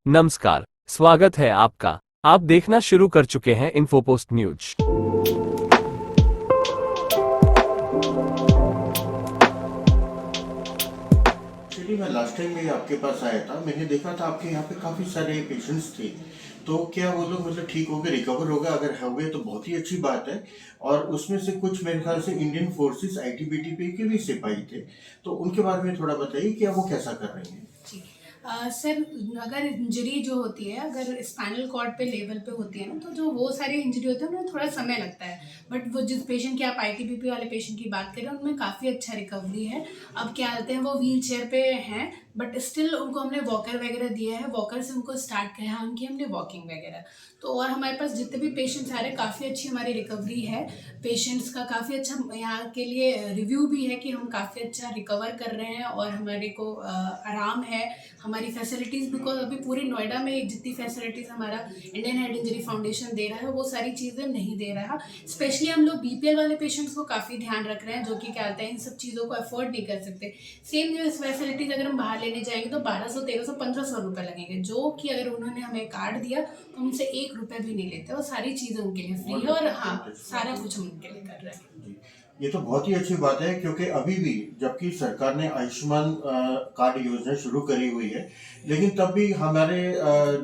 नमस्कार, स्वागत है आपका। आप देखना शुरू कर चुके हैं इन्फोपोस्ट न्यूज। एक्चुअली मैं लास्ट टाइम में आपके पास आया था, मैंने देखा था आपके यहाँ पे काफ़ी सारे पेशेंट्स थे। तो क्या वो लोग मतलब ठीक हो गए, रिकवर हो गए? अगर हो गए तो बहुत ही अच्छी बात है। और उसमें से कुछ मेरे ख्याल से इंडियन फोर्सेस आईटीबीपी के भी सिपाही थे, तो उनके बारे में थोड़ा बताइए, क्या वो कैसा कर रही हैं? जी सर, अगर इंजरी जो होती है, अगर स्पाइनल कॉर्ड पे लेवल पे होती है ना, तो जो वो सारी इंजरी होती है उनमें थोड़ा समय लगता है। बट वो जिस पेशेंट की आप आईटीबीपी वाले पेशेंट की बात कर रहे हैं उनमें काफ़ी अच्छा रिकवरी है। अब क्या कहते हैं, वो व्हील चेयर पे हैं बट स्टिल उनको हमने वॉकर वगैरह दिया है, वॉकर से उनको स्टार्ट किया है उनकी हमने वॉकिंग वगैरह। तो और हमारे पास जितने भी पेशेंट्स आ रहे हैं काफ़ी अच्छी हमारी रिकवरी है। पेशेंट्स का काफ़ी अच्छा यहाँ के लिए रिव्यू भी है कि हम काफ़ी अच्छा रिकवर कर रहे हैं और हमारे को आराम है। हमारी फैसिलिटीज़, बिकॉज अभी पूरे नोएडा में जितनी फैसिलिटीज़ हमारा इंडियन हेड इंजरी फाउंडेशन दे रहा है वो सारी चीज़ें नहीं दे रहा। स्पेशली हम लोग बीपीएल वाले पेशेंट्स को काफ़ी ध्यान रख रहे हैं, जो कि क्या होता है इन सब चीज़ों को अफोर्ड नहीं कर सकते। सेम जो फैसिलिटीज़ अगर हम बाहर लेने जाएंगे तो 1200, 1300, 1500 रुपये लगेंगे, जो कि अगर उन्होंने हमें कार्ड दिया तो हमसे 1 रुपये भी नहीं लेते और सारी चीज़ें उनके लिए फ्री है। और हाँ, सारा कुछ हम उनके लिए कर रहे हैं। जी, ये तो बहुत ही अच्छी बात है, क्योंकि अभी भी जबकि सरकार ने आयुष्मान कार्ड योजना शुरू करी हुई है, लेकिन तब भी हमारे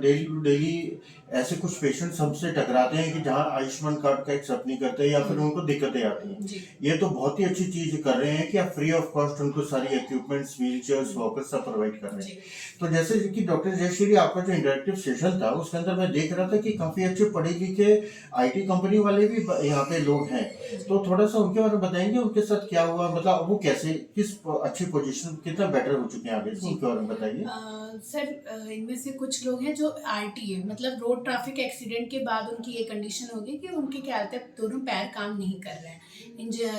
डेली टू डेली ऐसे कुछ पेशेंट्स हमसे टकराते हैं कि जहां आयुष्मान कार्ड का एक्सेप्ट नहीं करते या फिर उनको दिक्कतें आती हैं। जी ये तो बहुत ही अच्छी चीज कर रहे हैं कि आप फ्री ऑफ कॉस्ट उनको सारी इक्विपमेंट्स, व्हील चेयर्स, वॉकर सब प्रोवाइड कर रहे हैं। तो जैसे कि डॉक्टर जयश्री, आपका जो इंटरेक्टिव सेशन था उसके अंदर मैं देख रहा था कि काफी अच्छे पढ़े लिखे आईटी कंपनी वाले भी यहाँ पे लोग हैं। तो थोड़ा सा उनके बारे में बताएंगे, उनके साथ क्या हुआ, मतलब वो कैसे किस अच्छी पोजीशन कितना बेटर हो चुके हैं आगे, तो उनके बारे में बताइए। सर, इनमें से कुछ लोग हैं जो आरटी है, मतलब रोड ट्रैफिक एक्सीडेंट के बाद उनकी ये कंडीशन हो गई कि उनके क्या होता है, दोनों पैर काम नहीं कर रहे हैं।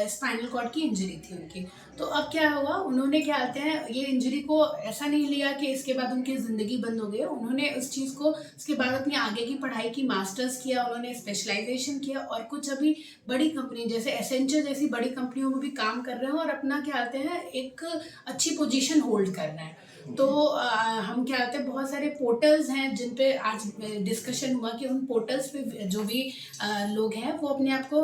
स्पाइनल कॉर्ड की इंजरी थी उनकी। तो अब क्या हुआ, उन्होंने क्या कहते हैं ये इंजरी को ऐसा नहीं लिया कि इसके बाद उनकी ज़िंदगी बंद हो गई। उन्होंने उस चीज़ को उसके बाद अपनी आगे की पढ़ाई की, मास्टर्स किया, उन्होंने स्पेशलाइजेशन किया और कुछ अभी बड़ी कंपनी जैसे एसेंचर जैसी बड़ी कंपनियों में भी काम कर रहे हैं और अपना क्या कहते हैं एक अच्छी पोजीशन होल्ड कर रहे हैं। तो हम क्या कहते हैं, बहुत सारे पोर्टल्स हैं जिन पे आज डिस्कशन हुआ कि उन पोर्टल्स पे जो भी लोग हैं वो अपने आप को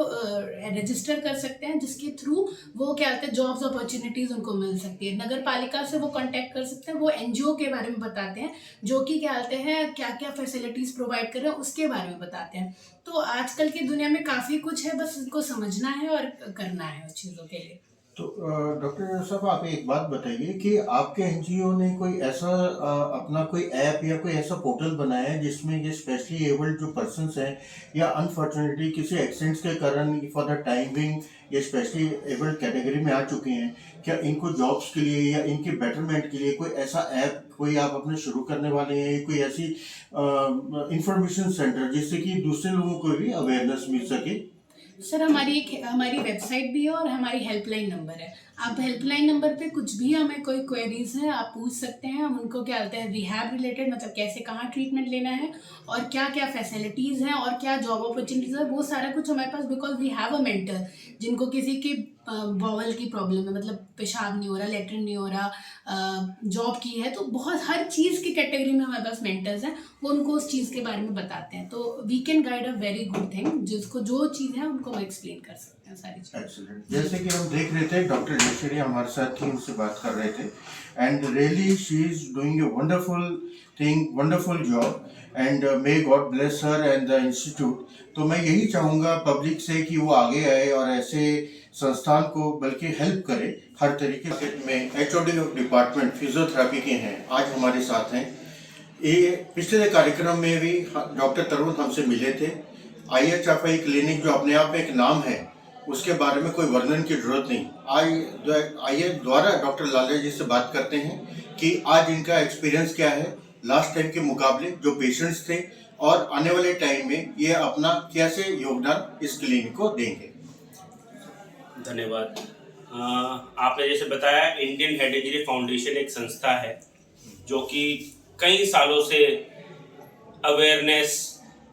रजिस्टर कर सकते हैं, जिसके थ्रू वो क्या कहते हैं जॉब्स अपॉर्चुनिटीज़ उनको मिल सकती है। नगर पालिका से वो कांटेक्ट कर सकते हैं, वो एनजीओ के बारे में बताते हैं जो कि क्या कहते हैं क्या क्या फैसिलिटीज़ प्रोवाइड कर रहे हैं उसके बारे में बताते हैं। तो आजकल की दुनिया में काफ़ी कुछ है, बस उनको समझना है और करना है उस चीज़ों के लिए। तो डॉक्टर साहब, आप एक बात बताइए कि आपके एनजीओ ने कोई ऐसा अपना कोई ऐप या कोई ऐसा पोर्टल बनाया है जिसमें ये स्पेशली एबल्ड जो पर्सन्स हैं या अनफॉर्चुनेटली किसी एक्सीडेंट्स के कारण फॉर द टाइमिंग ये स्पेशली एबल्ड कैटेगरी में आ चुके हैं, क्या इनको जॉब्स के लिए या इनके बेटरमेंट के लिए कोई ऐसा ऐप कोई आप अपने शुरू करने वाले हैं, कोई ऐसी इंफॉर्मेशन सेंटर जिससे कि दूसरे लोगों को भी अवेयरनेस मिल सके? सर, हमारी वेबसाइट भी है और हमारी हेल्पलाइन नंबर है। आप हेल्पलाइन नंबर पे कुछ भी हमें कोई क्वेरीज हैं आप पूछ सकते हैं। हम उनको क्या बोलते हैं रिहैब रिलेटेड, मतलब कैसे कहाँ ट्रीटमेंट लेना है और क्या क्या फैसिलिटीज़ हैं और क्या जॉब अपॉर्चुनिटीज़ है, वो सारा कुछ हमारे पास, because we have a mentor जिनको किसी की बॉवल की प्रॉब्लम है, मतलब पेशाब नहीं हो रहा, लेटरिन नहीं हो रहा, जॉब की है, तो बहुत हर चीज़ की कैटेगरी में हमारे पास मेंटर्स हैं। वो उनको उस चीज़ के बारे में बताते हैं, तो we can guide a very good thing, जिसको जो चीज़ है उनको वो एक्सप्लेन कर सकते हैं सारी चीज़। एक्सीलेंट। जैसे कि हम देख रहे थे डॉक्टर जयश्री हमारे साथ थी, उनसे बात कर रहे थे, and really she is doing a wonderful thing, wonderful job, and may God bless her and the institute. तो मैं यही चाहूँगा पब्लिक से कि वो आगे आए और ऐसे संस्थान को बल्कि हेल्प करे हर तरीके से। में एचओडी डिपार्टमेंट फिजियोथेरेपी के हैं, आज हमारे साथ हैं। ये पिछले कार्यक्रम में भी डॉक्टर तरुण हमसे मिले थे। IHFI क्लिनिक जो अपने आप में एक नाम है, उसके बारे में कोई वर्णन की जरूरत नहीं। आइए द्वारा डॉक्टर लालिया जी से बात करते हैं कि आज इनका एक्सपीरियंस क्या है लास्ट टाइम के मुकाबले, जो पेशेंट्स थे, और आने वाले टाइम में ये अपना कैसे योगदान इस क्लिनिक को देंगे। धन्यवाद। आपने जैसे बताया, इंडियन हेड इंजरी फाउंडेशन एक संस्था है जो कि कई सालों से अवेयरनेस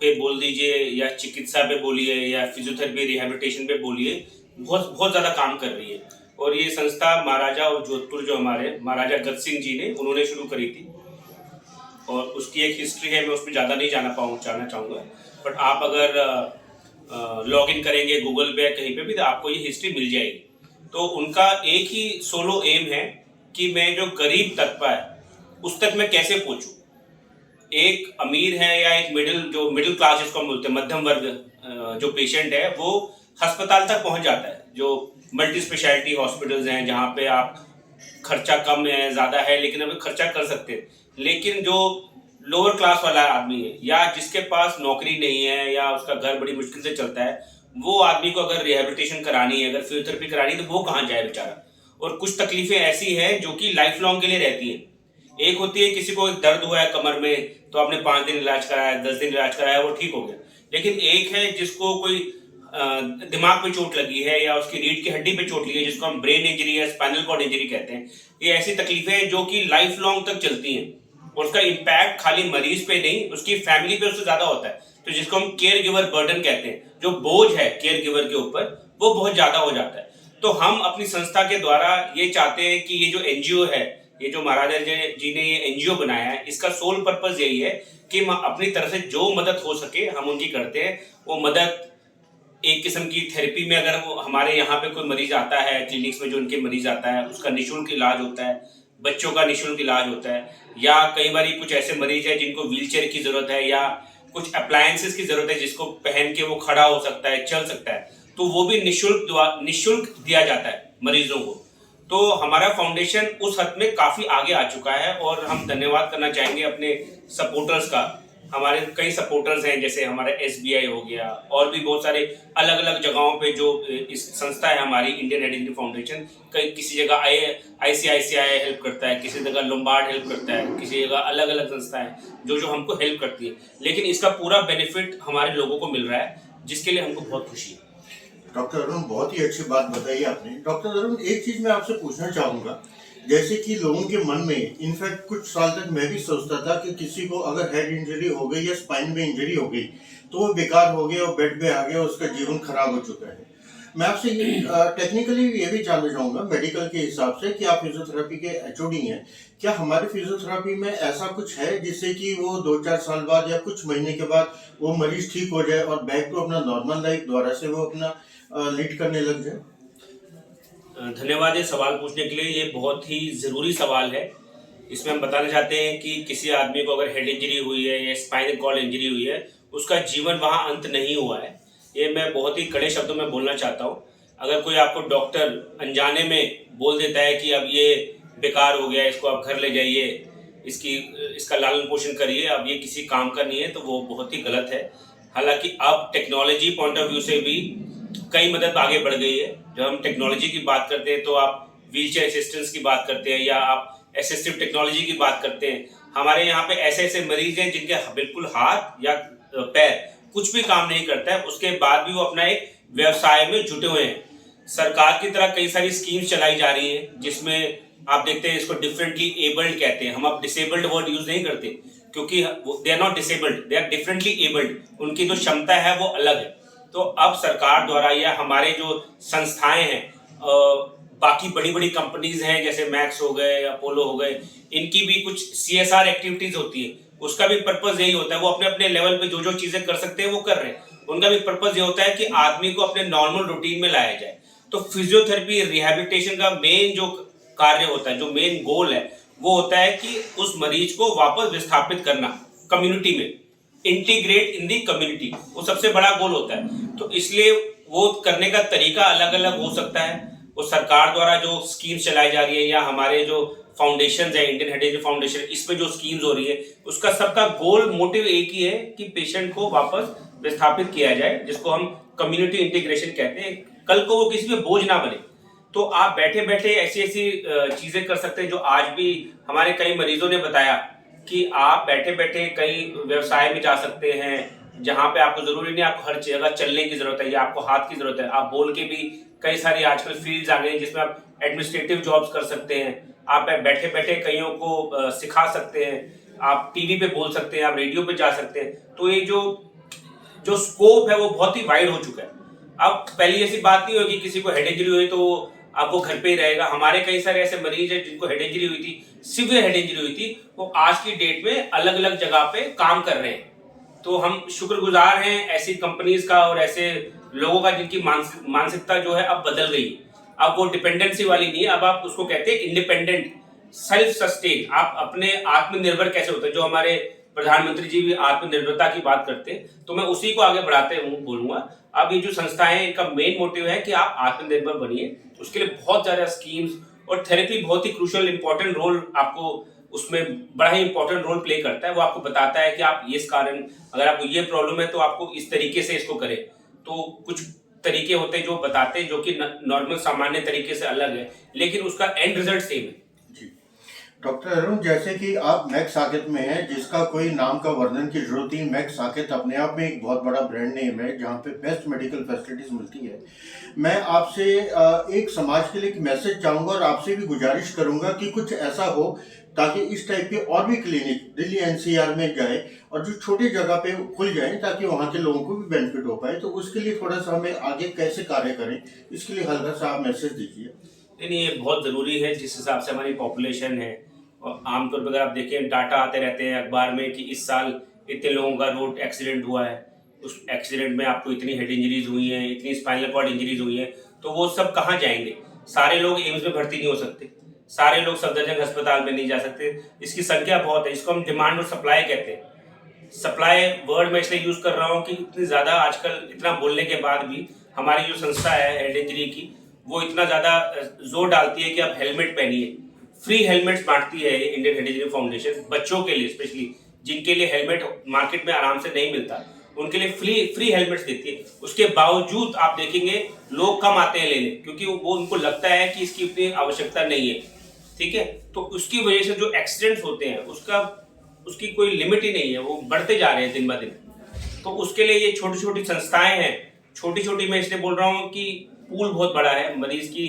पे बोल दीजिए या चिकित्सा पे बोलिए या फिजियोथेरेपी रिहैबिलिटेशन पे बोलिए, बहुत बहुत ज़्यादा काम कर रही है। और ये संस्था महाराजा और जोधपुर जो हमारे महाराजा गज सिंह जी ने उन्होंने शुरू करी थी। और उसकी एक हिस्ट्री है, मैं उसमें ज़्यादा नहीं जाना चाहूँगा, बट आप अगर लॉग इन करेंगे गूगल पे या कहीं पे भी तो आपको ये हिस्ट्री मिल जाएगी। तो उनका एक ही सोलो एम है कि मैं जो गरीब तबका है उस तक मैं कैसे पहुँचूँ। एक अमीर है या एक मिडिल क्लास जिसको हम बोलते हैं, मध्यम वर्ग जो पेशेंट है वो अस्पताल तक पहुंच जाता है। जो मल्टी स्पेशलिटी हॉस्पिटल्स हैं जहां पे आप खर्चा कम है, ज़्यादा है, लेकिन अभी खर्चा कर सकते हैं। लेकिन जो लोअर क्लास वाला आदमी है या जिसके पास नौकरी नहीं है या उसका घर बड़ी मुश्किल से चलता है, वो आदमी को अगर रिहेबिलिटेशन करानी है, अगर फिजियोथेरेपी करानी है, तो वो कहाँ जाए बेचारा। और कुछ तकलीफें ऐसी हैं जो कि लाइफ लॉन्ग के लिए रहती हैं। एक होती है किसी को दर्द हुआ है कमर में, तो आपने 5 दिन इलाज कराया, 10 दिन इलाज कराया, वो ठीक हो गया। लेकिन एक है जिसको कोई दिमाग पे चोट लगी है या उसकी रीढ़ की हड्डी पे चोट लगी है, जिसको हम ब्रेन इंजरी या स्पाइनल कॉर्ड इंजरी कहते हैं। ये ऐसी तकलीफें हैं जो कि लाइफ लॉन्ग तक चलती हैं और उसका इम्पैक्ट खाली मरीज पे नहीं, उसकी फैमिली पे उससे ज्यादा होता है। तो जिसको हम केयर गिवर बर्डन कहते हैं, जो बोझ है केयर गिवर के ऊपर वो बहुत ज्यादा हो जाता है। तो हम अपनी संस्था के द्वारा ये चाहते हैं कि ये जो एनजीओ है, ये जो महाराजा जी ने ये एनजीओ बनाया है, इसका सोल पर्पस यही है कि हम अपनी तरफ से जो मदद हो सके हम उनकी करते हैं। वो मदद एक किस्म की थेरेपी में, अगर वो हमारे यहाँ पे कोई मरीज आता है, क्लिनिक्स में जो उनके मरीज आता है उसका निःशुल्क इलाज होता है, बच्चों का निःशुल्क इलाज होता है, या कई बार कुछ ऐसे मरीज है जिनको व्हीलचेयर की जरूरत है या कुछ अप्लायंसेस की जरूरत है जिसको पहन के वो खड़ा हो सकता है, चल सकता है, तो वो भी निःशुल्क दिया जाता है मरीजों को। तो हमारा फाउंडेशन उस हद में काफ़ी आगे आ चुका है और हम धन्यवाद करना चाहेंगे अपने सपोर्टर्स का। हमारे कई सपोर्टर्स हैं, जैसे हमारा SBI हो गया और भी बहुत सारे अलग अलग जगहों पे जो इस संस्था है हमारी इंडियन हेड इंजरी फाउंडेशन, कई किसी जगह ICICI हेल्प करता है, किसी जगह लोम्बार्ड हेल्प करता है, किसी जगह अलग अलग संस्थाएं जो हमको हेल्प करती है। लेकिन इसका पूरा बेनिफिट हमारे लोगों को मिल रहा है, जिसके लिए हमको बहुत खुशी है। डॉक्टर अरुण, बहुत ही अच्छी बात बताई आपने। डॉक्टर अरुण, एक चीज मैं आपसे पूछना चाहूंगा, जैसे कि लोगों के मन में, इनफैक्ट कुछ साल तक मैं भी सोचता था कि किसी को अगर हेड इंजरी हो गई या स्पाइन में इंजरी हो गई तो वो बेकार हो गया और बेड पे आ गया, उसका जीवन खराब हो चुका है। मैं आपसे ये टेक्निकली ये भी जानना चाहूंगा मेडिकल के हिसाब से कि आप फिजियोथेरेपी के HOD हैं, क्या हमारे फिजियोथेरेपी में ऐसा कुछ है जिससे कि वो 2-4 साल बाद या कुछ महीने के बाद वो मरीज ठीक हो जाए और बैक टू अपना नॉर्मल लाइफ दोबारा से वो अपना लीड करने लग जाए? धन्यवाद ये सवाल पूछने के लिए। ये बहुत ही ज़रूरी सवाल है। इसमें हम बताना चाहते हैं कि किसी आदमी को अगर हेड इंजरी हुई है या स्पाइनल कॉर्ड इंजरी हुई है, उसका जीवन वहाँ अंत नहीं हुआ है। ये मैं बहुत ही कड़े शब्दों में बोलना चाहता हूँ। अगर कोई आपको डॉक्टर अनजाने में बोल देता है कि अब ये बेकार हो गया, इसको आप घर ले जाइए, इसका लालन पोषण करिए, अब ये किसी काम का नहीं है, तो वो बहुत ही गलत है। हालांकि अब टेक्नोलॉजी पॉइंट ऑफ व्यू से भी कई मदद आगे बढ़ गई है। जब हम टेक्नोलॉजी की बात करते हैं तो आप व्हीलचेयर असिस्टेंस की बात करते हैं या आप असिस्टिव टेक्नोलॉजी की बात करते हैं। हमारे यहाँ पे ऐसे ऐसे मरीज हैं जिनके बिल्कुल हाथ या पैर कुछ भी काम नहीं करता है, उसके बाद भी वो अपना एक व्यवसाय में जुटे हुए हैं। सरकार की तरह कई सारी स्कीम्स चलाई जा रही हैं जिसमें आप देखते हैं, इसको डिफरेंटली एबल्ड कहते हैं। हम अब डिसेबल्ड वर्ड यूज नहीं करते क्योंकि they are not disabled, they are differently abled. उनकी जो क्षमता है वो अलग है। तो अब सरकार द्वारा या हमारे जो संस्थाएं हैं, बाकी बड़ी बड़ी कंपनीज हैं जैसे मैक्स हो गए, अपोलो हो गए, इनकी भी कुछ CSR एक्टिविटीज होती है। उसका भी पर्पज यही होता है, वो अपने अपने लेवल पे जो जो चीजें कर सकते हैं वो कर रहे हैं। उनका भी पर्पज ये होता है कि आदमी को अपने नॉर्मल रूटीन में लाया जाए। तो फिजियोथेरेपी रिहैबिलिटेशन का मेन जो कार्य होता है, जो मेन गोल है, वो होता है कि उस मरीज को वापस विस्थापित करना कम्युनिटी में, इंटीग्रेट इन दी कम्युनिटी, वो सबसे बड़ा गोल होता है। तो इसलिए वो करने का तरीका अलग अलग हो सकता है। वो सरकार द्वारा जो स्कीम्स चलाई जा रही है या हमारे जो फाउंडेशन है, इंडियन हेड इंजरी फाउंडेशन, इसमें जो स्कीम्स हो रही है, उसका सबका गोल मोटिव एक ही है कि पेशेंट को वापस विस्थापित किया जाए, जिसको हम कम्युनिटी इंटीग्रेशन कहते हैं। कल को वो किसी पे बोझ ना बने। तो आप बैठे बैठे ऐसी ऐसी चीजें कर सकते हैं जो आज भी हमारे कई मरीजों ने बताया कि आप बैठे बैठे कई व्यवसाय में जा सकते हैं जहां पे आपको जरूरी नहीं आपको हर जगह चलने की जरूरत है या आपको हाथ की जरूरत है। आप बोल के भी कई सारी आजकल फील्ड्स आ गई हैं जिसमें आप एडमिनिस्ट्रेटिव जॉब्स कर सकते हैं। आप बैठे बैठे कईयों को सिखा सकते हैं, आप टीवी पे बोल सकते हैं, आप रेडियो पे जा सकते हैं। तो ये जो स्कोप है वो बहुत ही वाइड हो चुका है। अब पहले ऐसी बात नहीं होगी किसी को हेड इंजरी हुई तो अब वो घर पे ही रहेगा। हमारे कई सारे ऐसे मरीज हैं जिनको हेड इंजरी हुई थी, सीवियर हेड इंजरी हुई थी, वो आज की डेट में अलग अलग जगह पे काम कर रहे हैं। तो हम शुक्रगुजार हैं ऐसी कंपनीज का और ऐसे लोगों का जिनकी मानसिकता जो है अब बदल गई। अब वो डिपेंडेंसी वाली नहीं है, अब आप उसको कहते हैं इंडिपेंडेंट, सेल्फ सस्टेन। आप अपने आत्मनिर्भर कैसे होते हैं, जो हमारे प्रधानमंत्री जी भी आत्मनिर्भरता की बात करते हैं, तो मैं उसी को आगे बढ़ाते हुए बोलूंगा। अब ये जो संस्थाएं हैं, इनका मेन मोटिव है कि आप आत्मनिर्भर बनिए। उसके लिए बहुत ज्यादा स्कीम्स और थेरेपी बहुत ही क्रूशियल इंपॉर्टेंट रोल आपको उसमें बड़ा ही इंपॉर्टेंट रोल प्ले करता है। वो आपको बताता है कि आप इस कारण, अगर आपको ये प्रॉब्लम है तो आपको इस तरीके से इसको करें। तो कुछ तरीके होते हैं जो बताते हैं, जो कि नॉर्मल सामान्य तरीके से अलग है, लेकिन उसका एंड रिजल्ट सेम है। डॉक्टर अरुण, जैसे कि आप मैक्स साकेत में हैं, जिसका कोई नाम का वर्णन की जरूरत नहीं। मैक्स साकेत अपने आप में एक बहुत बड़ा ब्रांड नेम है जहाँ पे बेस्ट मेडिकल फैसिलिटीज मिलती है। मैं आपसे एक समाज के लिए एक मैसेज चाहूँगा और आपसे भी गुजारिश करूँगा कि कुछ ऐसा हो ताकि इस टाइप के और भी क्लिनिक दिल्ली एनसीआर में जाए और जो छोटी जगह पे खुल जाए, ताकि वहाँ के लोगों को भी बेनिफिट हो पाए। तो उसके लिए थोड़ा सा हमें आगे कैसे कार्य करें, इसके लिए हल्का सा आप मैसेज दीजिए। नहीं, ये बहुत ज़रूरी है जिस हिसाब से हमारी पॉपुलेशन है। और आमतौर पर अगर आप देखें, डाटा आते रहते हैं अखबार में कि इस साल इतने लोगों का रोड एक्सीडेंट हुआ है, उस एक्सीडेंट में आपको इतनी हेड इंजरीज हुई हैं, इतनी स्पाइनल कॉर्ड इंजरीज हुई हैं, तो वो सब कहाँ जाएंगे? सारे लोग एम्स में भर्ती नहीं हो सकते, सारे लोग सफदरजंग अस्पताल में नहीं जा सकते। इसकी संख्या बहुत है, इसको हम डिमांड और सप्लाई कहते हैं। सप्लाई वर्ड मैं इसलिए यूज़ कर रहा हूँ कि इतनी ज़्यादा आजकल इतना बोलने के बाद भी हमारी जो संस्था है हेड इंजरी की, वो इतना ज़्यादा जोर डालती है कि आप हेलमेट पहनिए। फ्री हेलमेट्स बांटती है इंडियन हेड इंजरी फाउंडेशन, बच्चों के लिए स्पेशली, जिनके लिए हेलमेट मार्केट में आराम से नहीं मिलता, उनके लिए फ्री हेलमेट्स देती है। उसके बावजूद आप देखेंगे लोग कम आते हैं लेने, क्योंकि वो उनको लगता है कि इसकी इतनी आवश्यकता नहीं है। ठीक है, तो उसकी वजह से जो एक्सीडेंट्स होते हैं उसकी कोई लिमिट ही नहीं है, वो बढ़ते जा रहे हैं दिन ब दिन। तो उसके लिए ये छोटी छोटी संस्थाएं हैं, छोटी मैं इसलिए बोल रहा हूँ कि पूल बहुत बड़ा है, मरीज की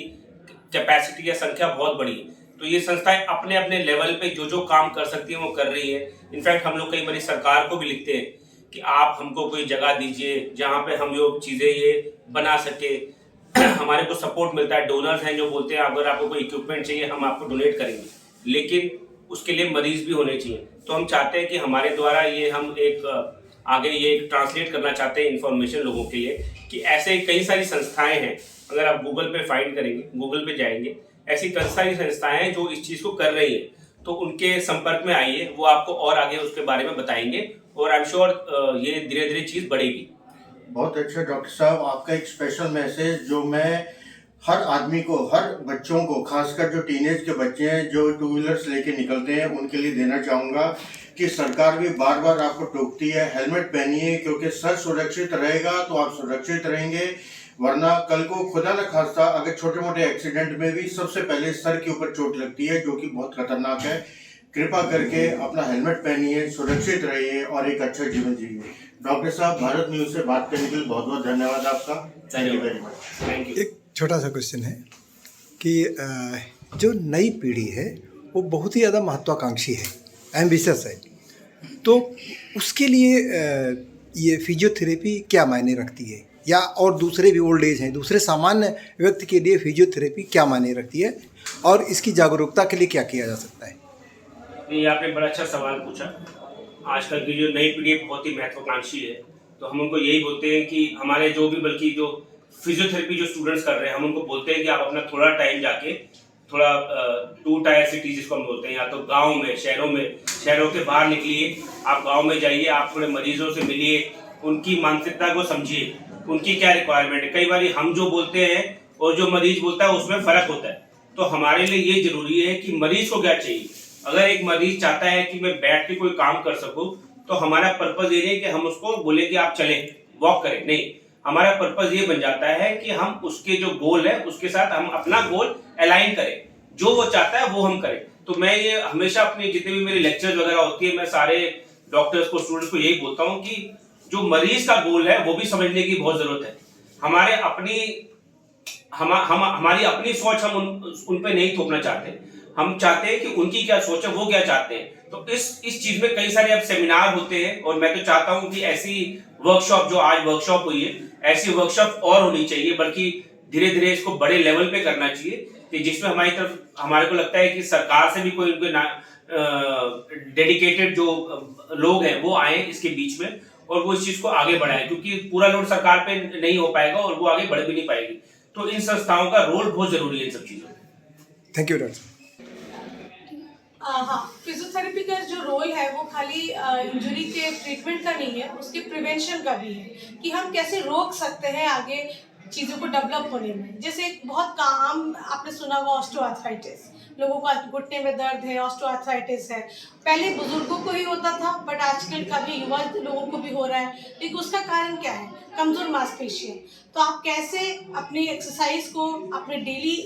कैपेसिटी या संख्या बहुत बड़ी है। तो ये संस्थाएं अपने अपने लेवल पे जो काम कर सकती है वो कर रही है। इनफैक्ट हम लोग कई बार सरकार को भी लिखते हैं कि आप हमको कोई जगह दीजिए जहाँ पे हम ये चीज़ें ये बना सके। हमारे को सपोर्ट मिलता है, डोनर्स हैं जो बोलते हैं अगर आपको कोई इक्विपमेंट चाहिए हम आपको डोनेट करेंगे, लेकिन उसके लिए मरीज भी होने चाहिए। तो हम चाहते हैं कि हमारे द्वारा ये हम आगे ये ट्रांसलेट करना चाहते हैं इन्फॉर्मेशन लोगों के लिए कि ऐसे कई सारी संस्थाएं हैं। अगर आप गूगल पे फाइंड करेंगे, गूगल पे जाएंगे, ऐसी कई सारी संस्थाएं हैं जो इस चीज़ को कर रही है। तो उनके संपर्क में आइए, वो आपको और आगे उसके बारे में बताएंगे और आई एम श्योर ये धीरे धीरे चीज़ बढ़ेगी। बहुत अच्छा डॉक्टर साहब, आपका एक स्पेशल मैसेज जो मैं हर आदमी को, हर बच्चों को, खासकर जो टीनेज के बच्चे हैं जो टू व्हीलर्स लेके निकलते हैं, उनके लिए देना चाहूँगा कि सरकार भी बार बार आपको टोकती है, हेलमेट पहनिए, क्योंकि सर सुरक्षित रहेगा तो आप सुरक्षित रहेंगे। वरना कल को खुदा न खास्ता अगर छोटे मोटे एक्सीडेंट में भी सबसे पहले सर के ऊपर चोट लगती है, जो कि बहुत खतरनाक है। कृपा करके अपना हेलमेट पहनिए, सुरक्षित रहिए और एक अच्छा जीवन जिए। डॉक्टर साहब, भारत न्यूज़ से बात करने के लिए बहुत बहुत धन्यवाद आपका। Thank you very much. Thank you. एक छोटा सा क्वेश्चन है कि जो नई पीढ़ी है वो बहुत ही ज़्यादा महत्वाकांक्षी है, एम्बिशियस है, तो उसके लिए ये फिजियोथेरेपी क्या मायने रखती है, या और दूसरे भी ओल्ड एज हैं, दूसरे सामान्य व्यक्ति के लिए फिजियोथेरेपी क्या मायने रखती है और इसकी जागरूकता के लिए क्या किया जा सकता है? ये आपने बड़ा अच्छा सवाल पूछा। आजकल की जो नई पीढ़ी बहुत ही महत्वाकांक्षी है, तो हम उनको यही बोलते हैं कि हमारे जो भी, बल्कि जो फिजियोथेरेपी जो स्टूडेंट्स कर रहे हैं, हम उनको बोलते हैं कि आप अपना थोड़ा टाइम जाके थोड़ा 2 टायर सिटीज जिसको हम बोलते हैं, या तो गांव में, शहरों के बाहर निकलिए, आप गांव में जाइए, आप थोड़े मरीजों से मिलिए, उनकी मानसिकता को समझिए, उनकी क्या रिक्वायरमेंट है। कई बार हम जो बोलते हैं और जो मरीज बोलता है उसमें फ़र्क होता है। तो हमारे लिए ये ज़रूरी है कि मरीज को क्या चाहिए। अगर एक मरीज चाहता है कि मैं बैठ के कोई काम कर सकूं, तो हमारा पर्पज़ ये नहीं कि हम उसको बोले कि आप चलें, वॉक करें, नहीं। हमारा पर्पज़ ये बन जाता है कि हम उसके जो गोल है उसके साथ हम अपना गोल अलाइन करें, जो वो चाहता है वो हम करें। तो मैं ये हमेशा अपने जितने भी मेरे लेक्चर्स वगैरह होती है, मैं सारे डॉक्टर्स को, स्टूडेंट्स को यही बोलता हूँ कि जो मरीज का गोल है वो भी समझने की बहुत जरूरत है। हमारी अपनी सोच हम उन पे नहीं थोपना चाहते, हम चाहते हैं कि उनकी क्या सोच है, वो क्या चाहते हैं। तो इस चीज में कई सारे अब सेमिनार होते हैं, और मैं तो चाहता हूं कि ऐसी वर्कशॉप, जो आज वर्कशॉप हुई है, ऐसी वर्कशॉप और होनी चाहिए। बल्कि धीरे धीरे इसको बड़े लेवल पे करना चाहिए, कि जिसमें हमारे को लगता है कि सरकार से भी कोई डेडिकेटेड जो लोग हैं वो आए इसके बीच में और वो इस चीज को आगे बढ़ाएं, क्योंकि पूरा लोड सरकार पे नहीं हो पाएगा और वो आगे बढ़ भी नहीं पाएगी। तो इन संस्थाओं का रोल बहुत जरूरी है इन सब चीजों में। Thank you doctor. हाँ, फिजियोथेरेपी का जो रोल है वो खाली इंजरी के ट्रीटमेंट का नहीं है, उसके प्रिवेंशन का भी है कि हम कैसे रोक सकते हैं आगे चीज़ों को डेवलप होने में। जैसे एक बहुत आम आपने सुना होगा ऑस्टियोआर्थराइटिस, लोगों का घुटने में दर्द है, ऑस्टियोआर्थराइटिस है। पहले बुजुर्गों को ही होता था बट आजकल काफ़ी युवा लोगों को भी हो रहा है, लेकिन उसका कारण क्या है? कमज़ोर मांसपेशियाँ। तो आप कैसे अपनी एक्सरसाइज को अपने डेली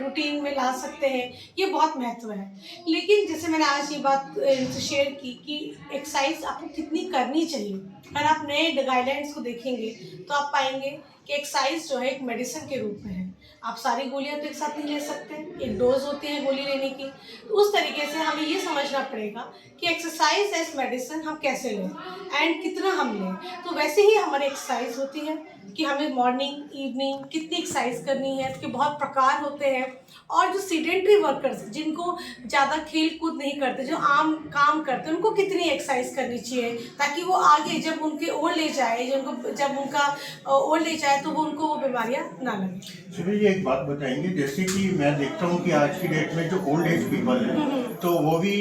रूटीन में ला सकते हैं, ये बहुत महत्व है। लेकिन जैसे मैंने आज ये बात शेयर की कि एक्सरसाइज आपको कितनी करनी चाहिए। अगर आप नए गाइडलाइंस को देखेंगे तो आप पाएंगे कि एक्सरसाइज जो है एक मेडिसिन के रूप में है। आप सारी गोलियां तो एक साथ नहीं ले सकते, एक डोज होती है गोली लेने की। तो उस तरीके से हमें ये समझना पड़ेगा कि एक्सरसाइज एज मेडिसिन हम कैसे लें एंड कितना हम लें। तो वैसे ही हमारी एक्सरसाइज होती है कि हमें मॉर्निंग इवनिंग कितनी एक्सरसाइज करनी है, उसके बहुत प्रकार होते हैं। और जो सीडेंट्री वर्कर्स जिनको ज़्यादा खेल कूद नहीं करते, जो आम काम करते हैं, उनको कितनी एक्सरसाइज करनी चाहिए ताकि वो आगे जब उनके ओल्ड एज आए, जब उनका ओल्ड एज आए तो वो उनको वो बीमारियाँ ना लगें। सुबह जी एक बात बताएंगे, जैसे कि मैं देखता हूँ कि आज की डेट में जो ओल्ड एज पीपल है तो वो भी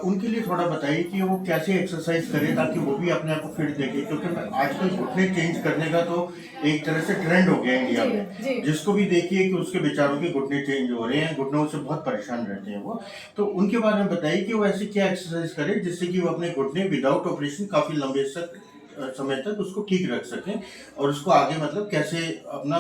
उनके लिए थोड़ा बताइए कि वो कैसे एक्सरसाइज करें ताकि वो भी अपने आप को फिट देखें, क्योंकि आजकल घुटने चेंज करने का तो एक तरह से ट्रेंड हो गया इंडिया में। जिसको भी देखिए कि उसके बेचारों के घुटने चेंज हो रहे हैं, घुटनों से बहुत परेशान रहते हैं वो। तो उनके बारे में बताइए कि वो ऐसे क्या एक्सरसाइज करें जिससे कि वो अपने घुटने विदाउट ऑपरेशन काफी लंबे समय तक उसको ठीक रख सकें और उसको आगे मतलब कैसे अपना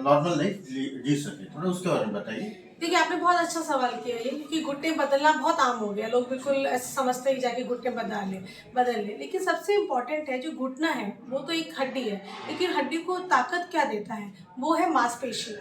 नॉर्मल लाइफ जी सके। थोड़ा उसके बारे में बताइए। देखिए, आपने बहुत अच्छा सवाल किया ये, क्योंकि घुटने बदलना बहुत आम हो गया। लोग बिल्कुल ऐसे समझते ही जाके घुटने बदल ले। लेकिन सबसे इम्पॉर्टेंट है जो घुटना है वो तो एक हड्डी है, लेकिन हड्डी को ताकत क्या देता है? वो है मांसपेशी,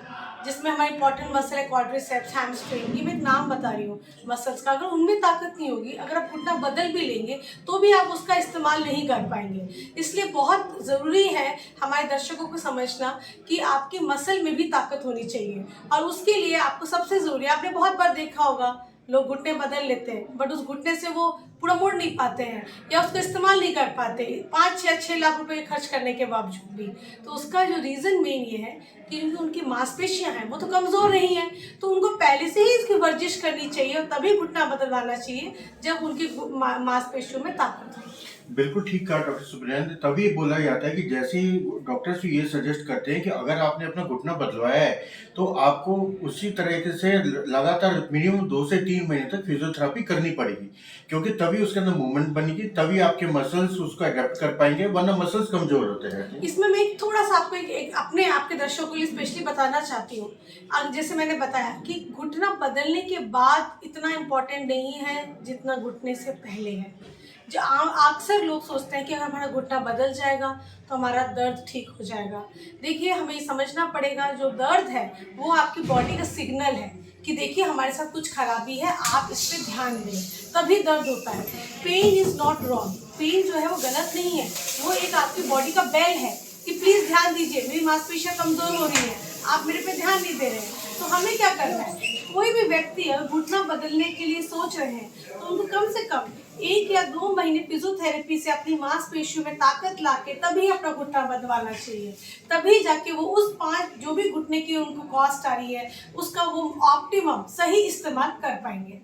जिसमें हमारे इंपॉर्टेंट मसल है क्वाड्रिसेप्स, हैमस्ट्रिंग। ये मैं एक नाम बता रही हूँ मसल्स का। अगर उनमें ताकत नहीं होगी, अगर आप घुटना बदल भी लेंगे तो भी आप उसका इस्तेमाल नहीं कर पाएंगे। इसलिए बहुत ज़रूरी है हमारे दर्शकों को समझना कि आपकी मसल में भी ताकत होनी चाहिए। और उसके लिए आपको सबसे ज़रूरी, आपने बहुत बार देखा होगा लोग घुटने बदल लेते हैं बट उस घुटने से वो पूरा मुड़ नहीं पाते हैं या उसका इस्तेमाल नहीं कर पाते 5-6 लाख रुपए खर्च करने के बावजूद भी। तो उसका जो रीज़न मेन ये है कि उनकी मांसपेशियां हैं वो तो कमज़ोर नहीं है, तो उनको पहले से ही इसकी वर्जिश करनी चाहिए और तभी घुटना बदलवाना चाहिए जब उनकी मांसपेशियों में ताकत हो। बिल्कुल ठीक कहा डॉक्टर सुब्रयंत। तभी बोला जाता है कि जैसे ही डॉक्टर्स ये सजेस्ट करते हैं कि अगर आपने अपना घुटना बदलवाया है तो आपको उसी तरीके से लगातार मिनिमम 2 से 3 महीने तक फिजियोथेरेपी करनी पड़ेगी, क्योंकि तभी उसके अंदर मूवमेंट बनेगी, तभी आपके मसल्स उसको अडेप्ट कर पाएंगे, वरना मसल्स कमजोर होते हैं। इसमें मैं थोड़ा सा आपको एक अपने आपके दर्शकों के लिए स्पेशली बताना चाहती हूँ। जैसे मैंने बताया कि घुटना बदलने के बाद इतना इम्पोर्टेंट नहीं है जितना घुटने से पहले है। जो अक्सर लोग सोचते हैं कि अगर हमारा घुटना बदल जाएगा तो हमारा दर्द ठीक हो जाएगा। देखिए, हमें समझना पड़ेगा जो दर्द है वो आपकी बॉडी का सिग्नल है कि देखिए हमारे साथ कुछ खराबी है, आप इस पर ध्यान दें, तभी दर्द होता है। Pain is not wrong, pain जो है वो गलत नहीं है, वो एक आपकी बॉडी का बेल है कि प्लीज़ ध्यान दीजिए, मेरी मांसपेशियाँ कमज़ोर हो रही हैं, आप मेरे पे ध्यान नहीं दे रहे हैं। तो हमें क्या करना है? कोई भी व्यक्ति अगर घुटना बदलने के लिए सोच रहे हैं तो उनको कम से कम 1 या 2 महीने फिजियोथेरेपी से अपनी मांसपेशियों में ताकत लाके तभी अपना घुटना बदलवाना चाहिए। तभी जाके वो उस 5 जो भी घुटने की उनको कॉस्ट आ रही है उसका वो ऑप्टिमम सही इस्तेमाल कर पाएंगे।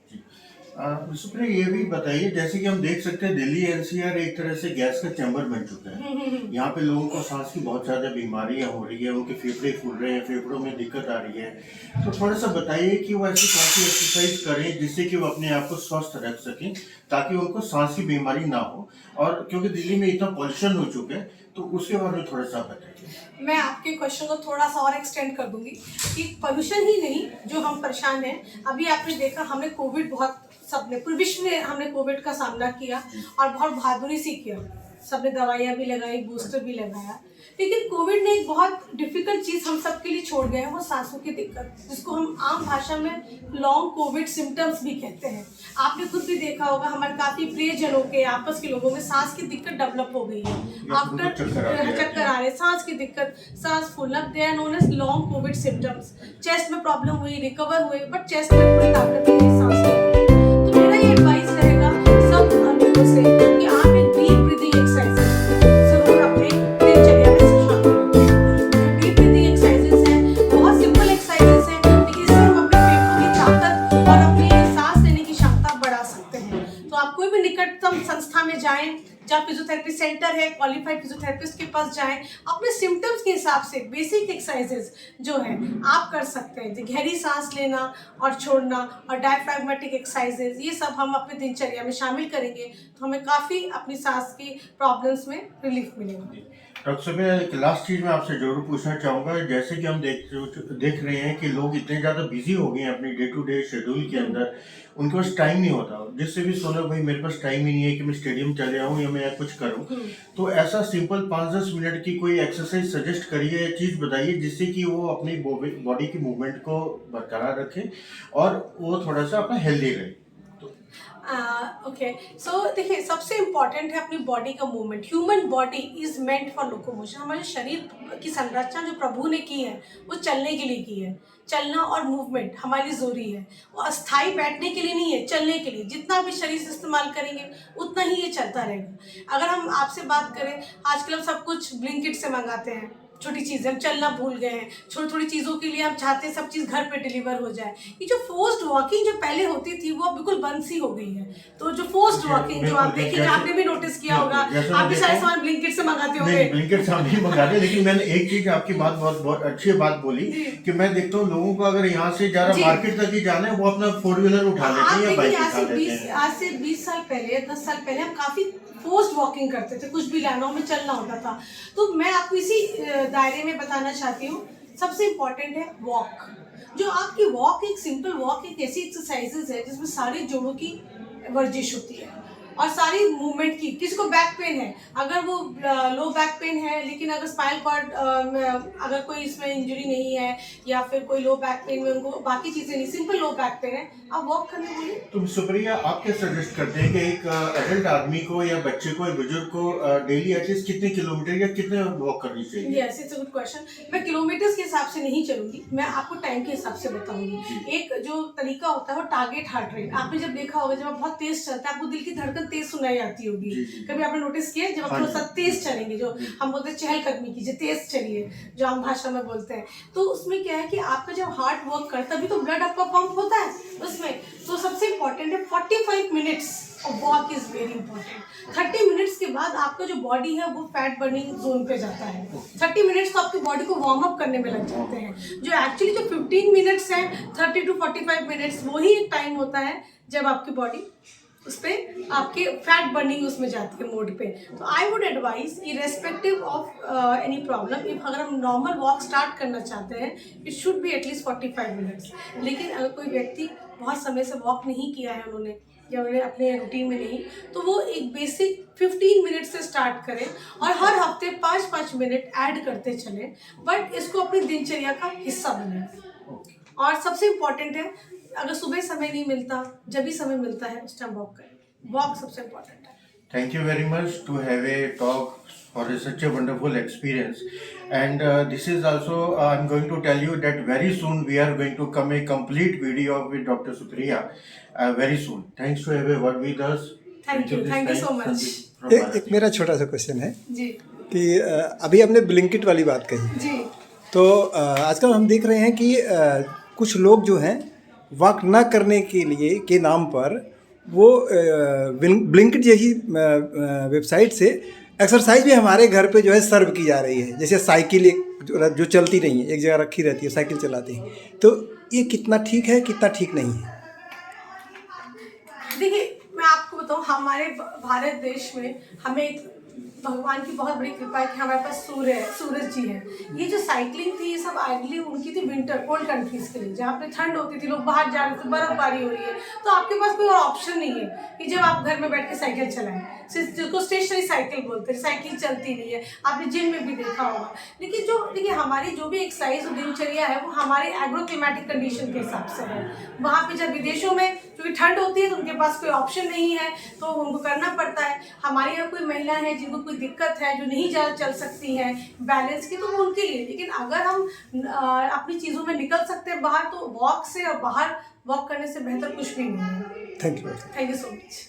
सुप्रिया, ये भी बताइए, जैसे कि हम देख सकते हैं दिल्ली एनसीआर एक तरह से गैस का चैम्बर बन चुका है। यहाँ पे लोगों को सांस की बहुत ज़्यादा बीमारियाँ हो रही है, उनके फेफड़े फूल रहे हैं, फेफड़ों में दिक्कत आ रही है। तो थोड़ा सा बताइए कि वो ऐसी कौन सी एक्सरसाइज करें जिससे कि वो अपने आप को स्वस्थ रख सकें ताकि उनको सांस की बीमारी ना हो। और क्योंकि दिल्ली में इतना पॉल्यूशन हो चुका है तो उसके बारे में थोड़ा सा बताइए। मैं आपके क्वेश्चन को थोड़ा सा और एक्सटेंड कर दूंगी कि पोल्यूशन ही नहीं जो हम परेशान हैं। अभी आपने देखा हमने कोविड बहुत सबने पूरे विश्व में हमने कोविड का सामना किया और बहुत बहादुरी से किया। सबने दवाइयाँ भी लगाई, बूस्टर भी लगाया, लेकिन कोविड ने एक बहुत डिफिकल्ट चीज़ हम सबके लिए छोड़ गए हैं, वो सांसों की दिक्कत, जिसको हम आम भाषा में लॉन्ग कोविड सिम्टम्स भी कहते हैं। आपने खुद भी देखा होगा, हमारे काफ़ी प्रियजनों के, आपस के लोगों में सांस की दिक्कत डेवलप हो गई है। आफ्टर चक्कर आ रहे, सांस की दिक्कत, सांस फूलना, they are known as long covid symptoms. Chest में प्रॉब्लम हुई, रिकवर हुए, बट चेस्ट में पूरी ताकत नहीं है सांस लेने की। तो मेरा ये एडवाइस रहेगा सब लोगों से कि आप एक डीप ब्रीदिंग एक्सरसाइज जरूर अपने दिनचर्या में शामिल करें। डीप ब्रीदिंग एक्सरसाइजेस हैं, बहुत सिंपल एक्सरसाइजेस हैं, लेकिन इससे हम अपने फेफड़ों की ताकत और अपनी सांस लेने की क्षमता बढ़ा सकते हैं। तो आप कोई भी निकटतम संस्था में जाएं, जहाँ फिजियोथेरेपी सेंटर है, क्वालिफाइड फिजियोथेरेपिस्ट के पास जाएं, अपने सिम्टम्स के हिसाब से बेसिक एक्सरसाइजेस जो है आप कर सकते हैं। गहरी सांस लेना और छोड़ना और डायफ्रैग्मेटिक एक्सरसाइजेस, ये सब हम अपने दिनचर्या में शामिल करेंगे तो हमें काफ़ी अपनी सांस की प्रॉब्लम्स में रिलीफ मिलेगा। डॉक्टर साहब, मैं एक लास्ट चीज़ मैं आपसे जरूर पूछना चाहूँगा, जैसे कि हम देख रहे हैं कि लोग इतने ज़्यादा बिजी हो गए हैं अपनी डे टू डे शेड्यूल के अंदर, उनके पास टाइम नहीं होता, जिससे भी सोना भाई मेरे पास टाइम ही नहीं है कि मैं स्टेडियम चले आऊँ या मैं कुछ करूँ, तो ऐसा सिंपल 5-10 मिनट की कोई एक्सरसाइज सजेस्ट करिए या चीज़ बताइए जिससे कि वो अपनी बॉडी की मूवमेंट को बरकरार रखे और वो थोड़ा सा अपना हेल्दी रहे। ओके, सो देखिए, सबसे इम्पॉर्टेंट है अपनी बॉडी का movement. Human body is meant for locomotion. हमारे शरीर की संरचना जो प्रभु ने की है वो चलने के लिए की है। चलना और मूवमेंट हमारे लिए ज़रूरी है, वो अस्थाई बैठने के लिए नहीं है, चलने के लिए। जितना भी शरीर से इस्तेमाल करेंगे उतना ही ये चलता रहेगा। अगर हम आपसे बात करें, आजकल हम सब कुछ ब्लिंकिट से मंगाते हैं, छोटी चीज़ें, हम चलना भूल गए हैं। छोटी छोटी चीज़ों के लिए हम चाहते हैं सब चीज़ घर पे डिलीवर हो जाए। ये जो फोर्स्ड वॉकिंग जो पहले होती थी वो बिल्कुल बंद सी हो गई है। तो जो फोर्स्ड वॉकिंग जो आप देखेंगे, आपने भी नोटिस किया होगा, आप भी सारे सामान ब्लिंकिट से मंगाते होंगे। ब्लिंकिट से हम नहीं मंगाते, लेकिन मैंने एक चीज, आपकी बात बहुत अच्छी बात बोली कि मैं देखता हूँ लोगों को अगर यहाँ से ज़्यादा मार्केट तक ही जाना है वो अपना 4 व्हीलर उठा लेते हैं या बाइक उठा लेते हैं। आज से 20 साल पहले, 10 साल पहले हम काफ़ी फोर्स्ड वॉकिंग करते थे, कुछ भी लाना हो हमें चलना होता था। तो मैं आपको इसी दायरे में बताना चाहती हूँ, सबसे इम्पॉर्टेंट है वॉक। जो आपकी वॉक, एक सिंपल वॉक एक ऐसी एक्सरसाइजेज है जिसमें सारे जोड़ों की वर्जिश होती है और सारी मूवमेंट की। किसी को बैक पेन है, अगर वो लो बैक पेन है, लेकिन अगर स्पाइनल कॉर्ड अगर कोई इसमें इंजरी नहीं है या फिर कोई लो बैक पेन में उनको बाकी चीज़ें नहीं, सिंपल लो बैक पेन है, आप वॉक करने बोलिए। तो सुप्रिया, आप क्या सजेस्ट करते हैं कि एक एडल्ट आदमी को या बच्चे को या बुजुर्ग को डेली एटलीस्ट कितने किलोमीटर या कितने वॉक करनी चाहिए? Yes, it's a good question. मैं किलोमीटर्स के हिसाब से नहीं चलूंगी, मैं आपको टाइम के हिसाब से बताऊंगी। एक जो तरीका होता है वो टारगेट हार्ट रेट। आपने जब देखा होगा, जब आप बहुत तेज चलते हैं आपको दिल की धड़कन तेज सुनाई आती होगी। कभी आपने नोटिस किया, जब आप थोड़ा सा तेज चलेंगे, जो हम बोलते हैं चहलकदमी कीजिए, तेज चलिए, जो आम भाषा में बोलते हैं, तो उसमें क्या है कि आपका जब हार्ट वर्क करता है तभी तो ब्लड आपका पंप होता है उसमें। तो सबसे इम्पोर्टेंट है 45 minutes of walk is very important. 30 minutes के बाद आपका जो बॉडी है वो फैट बर्निंग जोन पे जाता है। 30 मिनट्स तो आपकी बॉडी को वार्म अप करने में लग जाते हैं। जो एक्चुअली जो 15 मिनट्स है, 30 to 45 मिनट्स, वही एक टाइम होता है जब आपकी बॉडी उस पर आपके फैट बर्निंग उसमें जाती है मोड पे। तो I would advise, irrespective of any problem, if अगर हम नॉर्मल वॉक स्टार्ट करना चाहते हैं, it should be at least 45 minutes. लेकिन अगर कोई व्यक्ति बहुत समय से वॉक नहीं किया है उन्होंने, या उन्हें अपने रूटीन में नहीं, तो वो एक बेसिक 15 मिनट से स्टार्ट करें और हर हफ्ते 5-5 मिनट ऐड करते चलें, बट इसको अपनी दिनचर्या का हिस्सा बनाएं। और सबसे इम्पॉर्टेंट है, अगर सुबह समय नहीं मिलता, जब भी समय मिलता है उस टाइम वॉक करें। वॉक सबसे इम्पॉर्टेंट है। Thank you very much to have a talk for such a wonderful experience. And this is also, I'm going to tell you that very soon we are going to come a complete video with Dr. Supriya very soon. Thanks to have a word with us. Thank you so much. एक मेरा छोटा सा question है जी कि अभी हमने Blinkit वाली बात कही, जी। तो आजकल हम देख रहे हैं कि कुछ लोग जो हैं वॉक ना करने के लिए के नाम पर वो ब्लिंकिट जैसी वेबसाइट से एक्सरसाइज भी हमारे घर पे जो है सर्व की जा रही है। जैसे साइकिल एक जो चलती नहीं है, एक जगह रखी रहती है, साइकिल चलाती है, तो ये कितना ठीक है, कितना ठीक नहीं है? देखिए, मैं आपको बताऊँ, हमारे भारत देश में हमें भगवान की बहुत बड़ी कृपा है कि हमारे पास सूरज जी है। ये जो साइकिलिंग थी, ये सब आइडली उनकी थी विंटर कोल्ड कंट्रीज के लिए, जहाँ पे ठंड होती थी, लोग बाहर जा रहे थे, बर्फबारी हो रही है, तो आपके पास कोई और ऑप्शन नहीं है कि जब आप घर में बैठ के साइकिल चलाएं। जिसको स्टेशनरी साइकिल बोलते हैं, साइकिल चलती नहीं है, आपने जिम में भी देखा होगा। लेकिन जो देखिए हमारी जो भी एक्सरसाइज और दिनचर्या है वो हमारे एग्रो क्लिमेटिक कंडीशन के हिसाब से है। वहाँ पे जब विदेशों में क्योंकि ठंड होती है तो उनके पास कोई ऑप्शन नहीं है तो उनको करना पड़ता है। हमारे यहाँ कोई महिला है जिनको कोई दिक्कत है, जो नहीं ज़्यादा चल सकती हैं बैलेंस की, तो वो उनके लिए। लेकिन अगर हम अपनी चीज़ों में निकल सकते हैं बाहर, तो वॉक से और बाहर वॉक करने से बेहतर कुछ भी नहीं है। Thank you. Thank you so much.